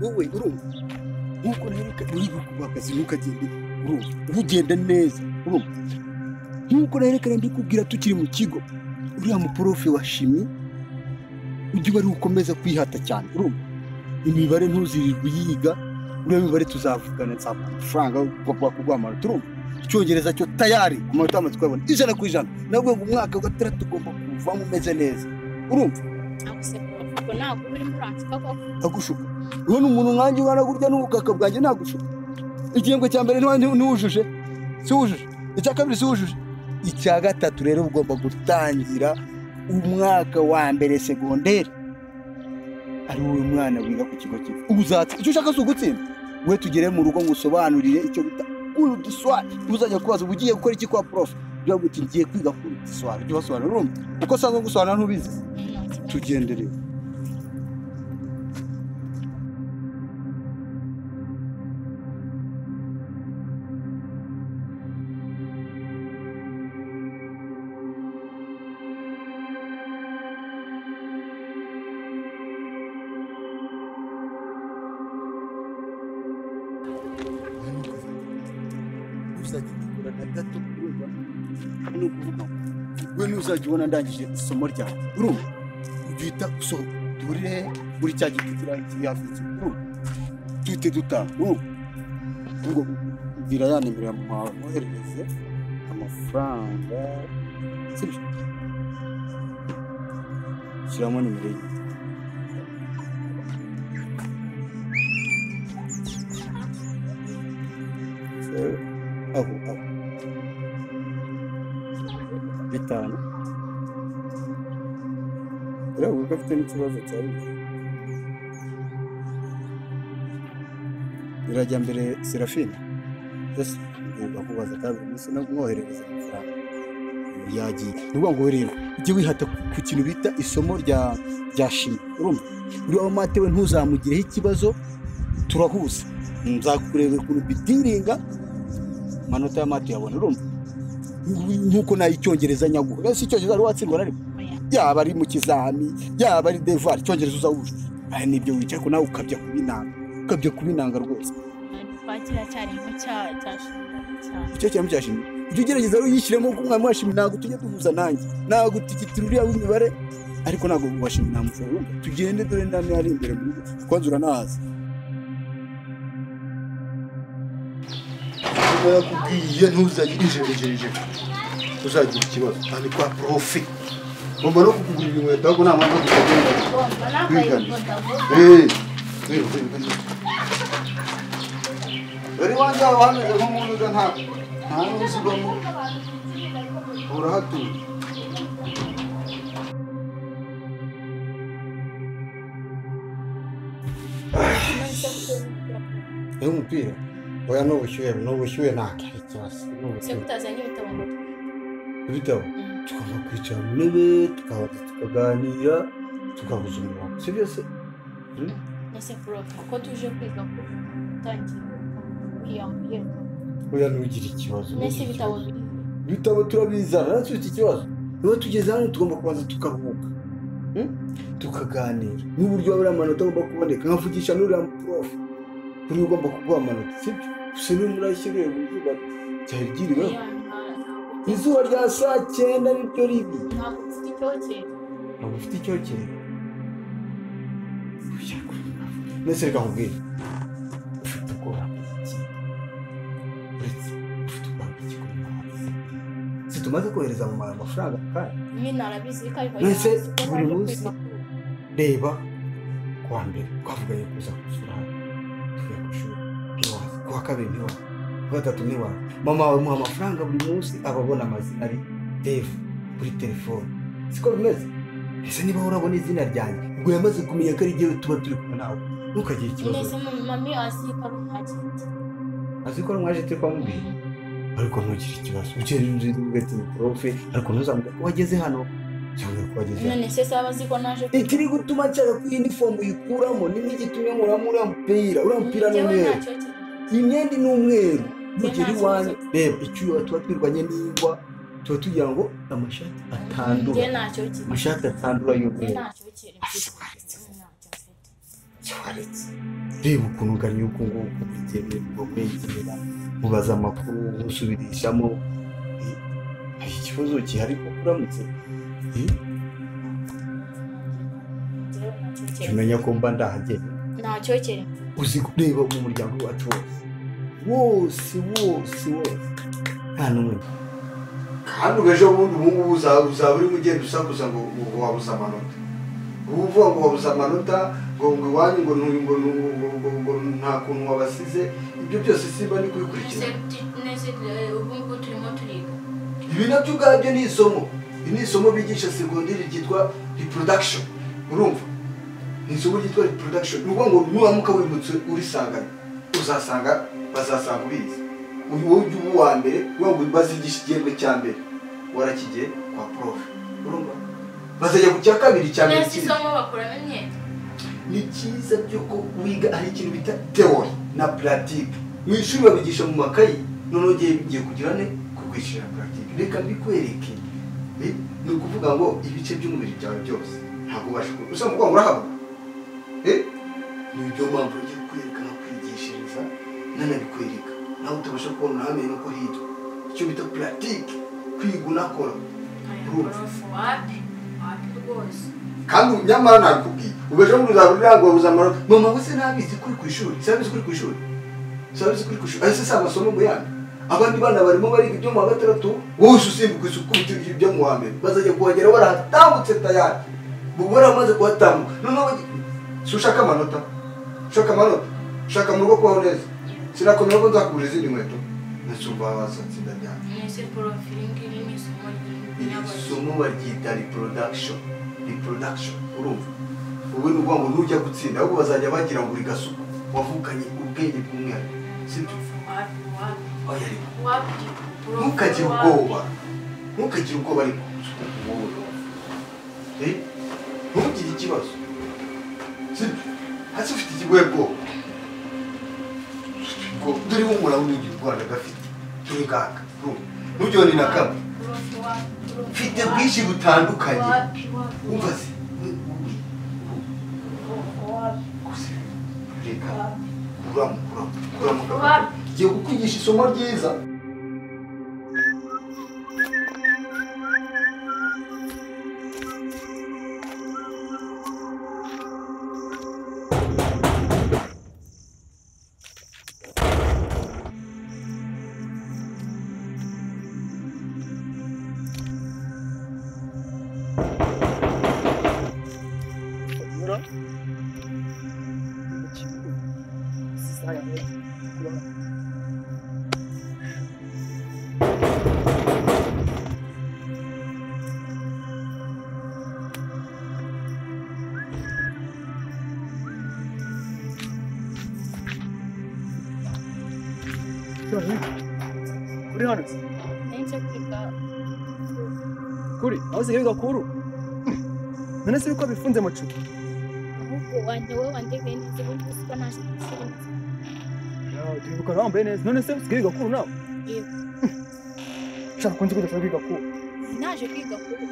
wowe urumva nkuko nereka uri kubakazi ntukagende urumva ugenda neza urumva nkuko nereka ndikubwira tukiri mu kigo uriya mu prof wa shimi ujye bari ukomeza kwihata cyane urumva imibare ntuzirirwe yiga uriya mibare tuzavugana nsaba amafaranga kugwamara turumva icyongereza cyo tayari ku manota amaze kwabona 100% nabwo ngo umwaka wa 3 tugomba kuvamo umeze neza urumva ko ntabwo uri muri Afrika ko agushuka uwo umuntu nkanjye wana gurya n'ubukaka bwanjye nagushuka igihembwe cya mbere ntiwujuje si wujuje icya kabiri si wujuje icya gatatu rero ugomba gutangira umwaka wa mbere segonderi ari wowe mwana wiga ku kigo cyiza ubuzatse icyo ushaka si ugutsinda we tugere mu rugo ngusobanurire icyo bita kuru diswari uzajya kubaza ugiye gukora iki kwa prof byo guti ngiye kwiga kuru diswari byo basobanura urumva uko sanzwe gusobanura ntubizi tugendere we nuzajya ubona ndangije isomo ryawe urumva ugihita usohoka turire buri cya giti kirafite urumva tuhite dutaha urumva ngo mbwira ya nimero ya mama wawe mwoherereze amafaranga sibyo shyiramo nimero ye aho bitanu rero ubwo afite n'ikibazo cyari irajya mbere Serafine yes bakubaza kabiri munsi no kumwoherereza amafaranga yagiye nuvuga ngo rero ujye wihata ku kintu bita isomo rya shimi urumva uri aho matewe ntuzamugireho ikibazo turahuza nzakureba ukuntu bidiringa manota y'amate yabona urumva nkuko nayo icyongereza nyaguha si icyongereza ari watsindwa na rimwe yaba ari mu kizami yaba ari devoir icyongereza uzawuje aha nibyo wicaye ko nawe ukabya kubinanga rwose bakira cyari mu cyashimye icyo cyari cyashimye ujye ugerageza rero yishyiremo ko umwami washimye ntabwo tujye tuvuza nanjye ntabwo tikitira uriya w'imibare ariko ntabwo washimye namushobora urumva tugende dore ndani ari imbere mu rugo kwanzura nahaza yakubwiye ntuzagire ijerejeje uzagira ikibazo kandi kwa profi ngomba no kukugurira inkweto ariko nta mpamvu uri wanjye aho hameze nk'umuntu uza nta n'uzibamo urahatuye umupira oya n'ubushyuhe nta kibazo utazanye ibitabo mu ibitabo tukava kwicara mu ntebe tukaganira tukabuza umurongo si byose ese prof ko tuje kwiga ko tangira kwiyambira oya ntugire ikibazo nese ibitabo turabizana natwe ufite ikibazo niba tugeze hano tugomba kubanza tukaruhuka tukaganira n'uburyo wabura amanota agomba kuboneka nkavugisha n'uriya prof kuri ugomba kuguha amanota sibyo gusa n'umurashyiriye buzuba cyarigiriweho izuba rya saa 9 nibyo ribi ntabwo ufite icyokere nese reka nkubwire ufite ubwoba ufite ubwoba si tumaze kohereza mu mafaranga kandi mimi narabizi ariko nese buri munsi reba kuwa mbere twavuganye kuza gusura tuvuye ku ishuri kuwa kabiri niwa gatatu niwa mama wawe muha amafaranga buri munsi ababona amazina ari Dave kuri telefone siko bimeze ese niba urabona izina ryanjye ngo yamaze kumenya ko ari igihe tuba turi kumwe nawe ntukagire ikibazo nese mami aziko mwaje turi kwamubwira ariko ntugire ikibazo ugende ugati prof ariko ntuzamuka wageze hano cyangwa kwageze none se saba ziko naje ikiri gutuma cyara ku uniform yikuramo n'igitumye muramura mpira n'umweru imyendi n'umweru mugeri wani reba icyo tuba twirwanye n'ingwa tuba tugira ngo amashati atandura amashati atandura y'umweru cyaretse reba ukuntu uganye uko nguko kugera ngo kwegera mubaza amakuru musubirishamo hari ikibazo gihari ko kuramutse kimenya ko mba ndahagera ntacyo kiri uzi kureba mu muryango wacu wose nta n'umwe kandi ugeje ubundi ubungubu uzaba urimo ugenda usakuza ngo wabuze amanota uvuga ngo wabuze amanota ngo iwanyu ngo nta kuntu wabasize ibyo byose simba ni kubikurikira ubungubu turimo turiga ibi nabyo ubwabyo ni isomo iri ni isomo bigisha segonderi ryitwa reproduction urumva ni isomo ryitwa reproduction ni ukuvuga ngo nuramuka wimutse urisanganye uzasanga bazasanga ubizi wowe ujya uba uwa mbere uvuga ngo bazigisha igihembwe cya mbere warakigiye kwa prof urumva bazajya ku cya kabiri cya mbere isomo bakuramo imyenda ni cyiza by'uko wiga hari ikintu bita theory na pratique mu ishuri babigisha mu makayi noneho ugiye kugira ne kurwishyira pratique reka mbikwereke ni ukuvuga ngo ibice by'umubiri byawe byose ntabwo ubasha usanga ngo urahabona ni ibyo mpamvu ugiye kwereka no kwigishiriza nanabikwereka nawe utabasha kubona unamenye nuko hitwa icyo bita pratique kwiga unakora rwose kandi nyamara ntabikubwiye ubeje ngo uzabura ngo wabuze amanota mama wese ntabizi kuri ku ishuri sabizi kuri ku ishuri ahise si amasomo mu yandi abandi bana barimo bariga ibyo mu wa gatandatu wowe usimbuka isuku ibyo mu wa mbere bazajya kuhagera barahatambutse tayari baramaze kuhatambuka noneho si ushaka amanota ushaka mu rugo kubaho neza sinakomera ko nzakugura izindi nkweto nasumva wasatsinda ryane mwese porofiringi ni isomo baryita reproduction urumva ubu ni ukuvuga ngo nujya gutsinda ahubwo bazajya bagira ngo uri gasuku wavukanye ubwenge bw'umwihariko sibyo ntukagire ubwoba ariko ntugire ikibazo sibyo hasi ufite ikigoye bwoba dore humura w'urugi rwanda gafite turi ngaka ntujyone na kamwe mfite bwinshi butandukanye umva se reka kuramu ngiye kukwigisha isomo ryiza kuri hano nenze kwiga kuri aho usigaye wiga kuru none se yuko bifunze mu cupa ahubwo wanjye wowe wandebeye neza ubundi uko naje kwishyura turibuka wambaye neza none se usigaye wiga kuru nawe yego ushaka kunzi ko udashaka kwiga kuru naje kwiga kuru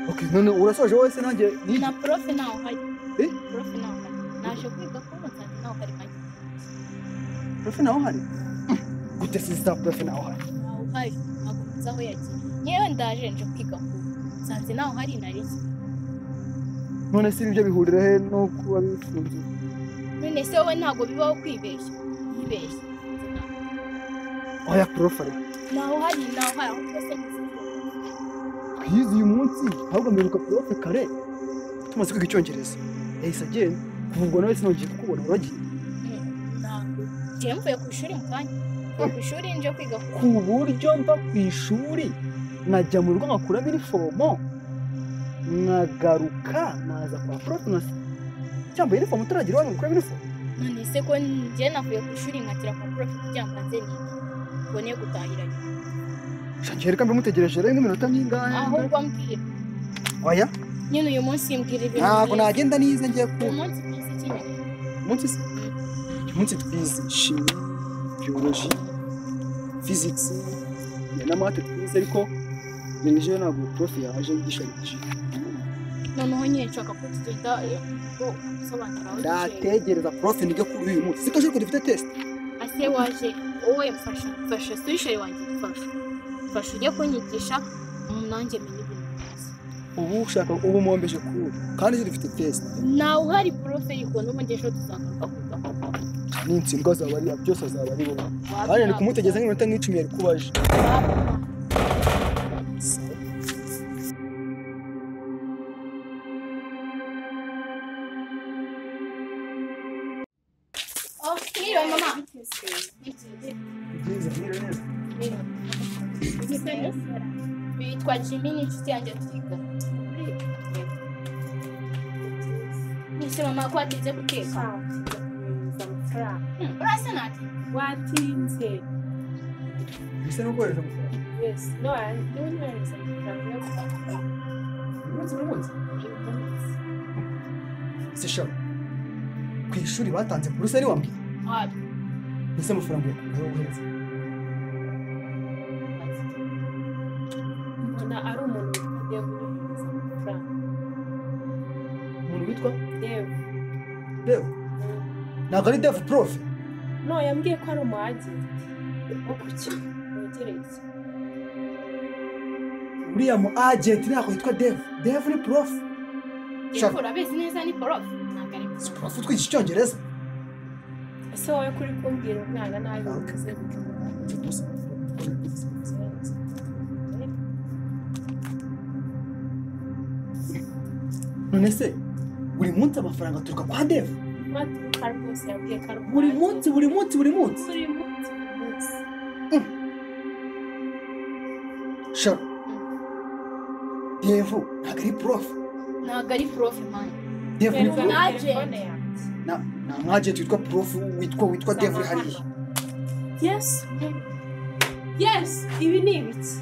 okay none urasoje wowe se nanjye na profe nawe hari profe nawe hari naje kwiga kuru nsanze nawe hari make profe nawe hari gute sister profe nawe hari hari ntabwo nzi aho yagiye nyewe ndaje nje kwiga kuru nsanze nawe hari nariki none se ibyo bihurira he no kuba bifunze none se wowe ntabwo bibaho kwibeshya yibeshya oya profe ari nawe hari aho twese twize uyu munsi ahubwo mperuka profe kare tumaze kwiga icyongereza yahise agenda kuva ubwo nawe sinongeye kukubona uragiye ntabwo njyewe mvuye ku ishuri mu kanya ku ishuri nje kwiga ku buryo mva ku ishuri najya mu rugo nkakuramo inifomo nkagaruka naza kwa profe cyambaye inifomo utaragira iwanyu gukuramo inifomo none se ko njye navuye ku ishuri nkatira kwa profe kugira ngo nze niga mbone gutahiranye shangiye reka mbimutegereje rero nk'iminota nk'ingahe ahubwo mbwira oya nyine uyu munsi mbwira ibintu ntabwo nagenda nize ngiye ku uyu munsi twize ikinyarwanda umunsi twize chimie biologie physics na maths twize ariko biologie ntabwo prof yaje yigisha biologie noneho nyine nshaka ko tugenda gusobanura aho ndategereza prof nige kuri uyu munsi siko shiko dufite test ase waje wowe mfasha swishere wanjye mfasha ujye kunyigisha nanjye menye ibintu byose ubu ushaka ubu mwombeje kuri kandi dufite test nawe uhari prof yuko n'ubundi ejo tuzagaruka kuza n'intsindwa zaba ari byose azaba ari wowe kandi ari kumutegeza nk'iminota nk'icumi yari kubaje Mira, mama. Bitwa Jimmy n'inshuti yanjye twiga. Nise mama ko atinze guteka. Urasa nati? Watinze. bisa no kohereza amafaranga Yes. No, I don't know umunsi ese shaka ku ishuri batanze buruse ari wambye ese amafaranga yo guhereza Mbona ari umuntu ugiye guhereza amafaranga. umuntu witwa Dave. Dev ntabwo ari Dev prof No, yambwiye ko ari umuagent. Wo kuki? Wegereye. uriya mu agent ntabwo yitwa Dev Dev ni prof Shaka urabizi neza ni prof. prof twigisha icyongereza Ese wowe kuri kumbwira umwana nabi uvuze none se buri munsi amafaranga aturuka kwa Dev Matuka rwose yambwiye ko ari buri munsi Buri munsi. shaka Dev ntabwo ari prof Ntabwo ari prof man. Dev ni Telefone prof yanjye. na agent witwa prof witwa Dev hariya Yes. Yes, ibi ni ibiki?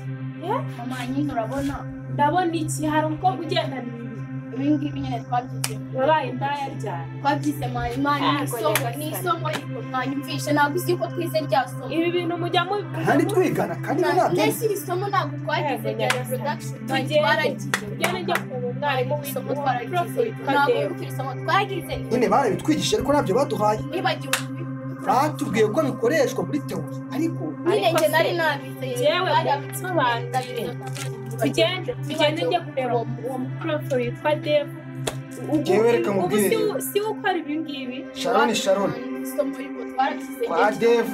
Mama nyine urabona Ndabona iki hari umukobwa ugendana ibi ngibi nyine twabyize. wabaye indaya ryane. Twabyize Imana ni isomo ariko mwanyumvishe ntabwo uzi ko twize rya somo. Ibi bintu mujya mubivuga. kandi twigana kandi natwe Nese iri somo ntabwo twagize rya reproduction twaragize. Ujyane njya ku mwarimu Isomo w'isomo twaragize. Ntabwo iri somo twagize. nyine barabitwigisha ariko ntabyo baduhaye Nibagiwe batubwiye ko bikoreshwa muri teori ariko nyine njye nari nabize. Jewe ndabisobanuriye. Tugende njye kureba uwo muprofe witwa Dave. Jewe reka mubwire. Ubu si ukora ibi ngibi. Sharon Isomo ariko twaragize. kwa Dev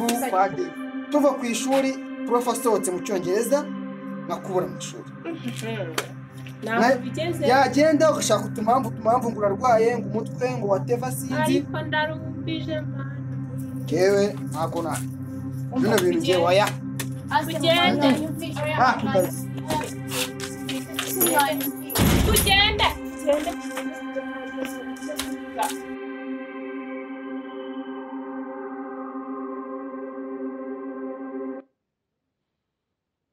tuva ku ishuri prof asohotse mu cyongereza nakubura mu ishuri Ntabwo bigeze. yagenda ugashaka utumamvu ngo urarwaye ngo umutwe ngo wateva sinzi Ariko ndarumbije mwana. jewe ntabwo na bino bintu ngiye waya Tugende. Tugende.